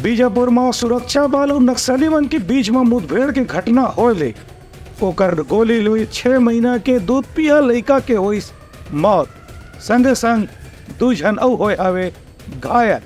बीजापुर में सुरक्षा बल और नक्सलीवन के बीच में मुठभेड़ की घटना होले ओकर गोली लुई 6 महीना के दूध पिया लड़का के हुई मौत। संगे संग 2 जन और होए हवे घायल।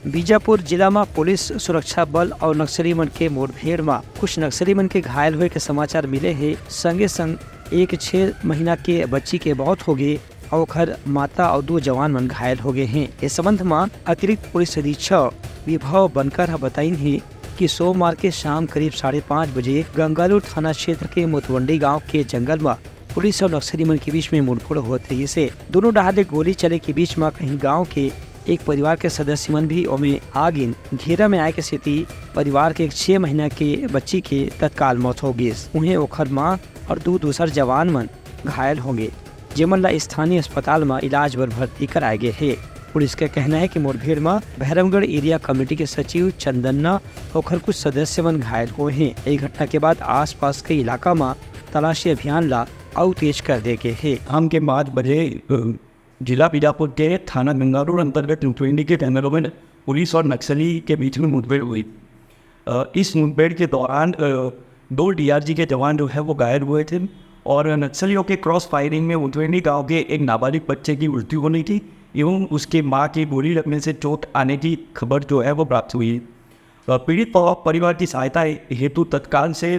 बीजापुर जिला में पुलिस सुरक्षा बल और नक्सली मन के मुठभेड़ में कुछ नक्सली मन के घायल हुए के समाचार मिले हैं। संगे संग एक 6 महीना के बच्ची के मौत हो गई और ओकर माता और 2 जवान मन घायल हो गए हैं। इस संबंध में अतिरिक्त पुलिस अधीक्षक विभव बनकर बताई है कि सोमवार के शाम करीब 5:30 बजे गंगालूर थाना क्षेत्र के मुतवंडी गांव के जंगल में पुलिस और नक्सली मन के बीच में मुठभेड़ होते ही से दोनों डहारे गोली चले के बीच में कहीं गांव के एक परिवार के सदस्य मन भी ओमे आगिन घेरा में आए के स्थिति परिवार के एक 6 महीना के बच्ची के तत्काल मौत हो गई। उन्हें ओखर माँ और 2 दूसर जवान मन घायल हो गए, जेमन ला स्थानीय अस्पताल में इलाज बर भर्ती कराए गए है। पुलिस का कहना है कि मुठभेड़ में भैरमगढ़ एरिया कमेटी के सचिव चंदन्ना और कुछ सदस्य मन घायल हुए हैं। एक घटना के बाद आसपास के इलाका में तलाशी अभियान ला और तेज कर दे गए है। शाम के 5 बजे जिला बीजापुर के थाना गंगालूर अंतर्गत मुतवंडी के जंगलों में पुलिस और नक्सली के बीच में मुठभेड़ हुई। इस मुठभेड़ के दौरान 2 DRG के जवान जो है वो घायल हुए थे और नक्सलियों के क्रॉस फायरिंग में मुतवंडी गांव के एक नाबालिग बच्चे की मृत्यु होनी थी एवं उसके मां की गोली लगने से चोट आने की खबर जो है वो प्राप्त हुई। पीड़ित परिवार की सहायता हेतु तत्काल से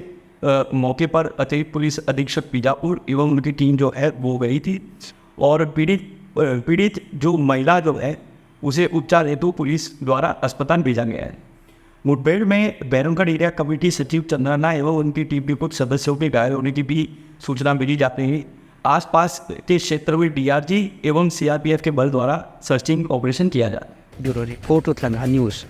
मौके पर अतिरिक्त पुलिस अधीक्षक बीजापुर एवं उनकी टीम जो है वो गई थी और पीड़ित जो महिला जो है उसे उपचार हेतु पुलिस द्वारा अस्पताल भेजा गया है। मुठभेड़ में भैरमगढ़ एरिया कमेटी सचिव चंद्रना एवं उनकी टीम के कुछ सदस्यों के घायल होने की भी सूचना मिली जाती है। आसपास के क्षेत्र में DRG एवं CRPF के बल द्वारा सर्चिंग ऑपरेशन किया जा रहा है। Bureau report Uttarakhand news.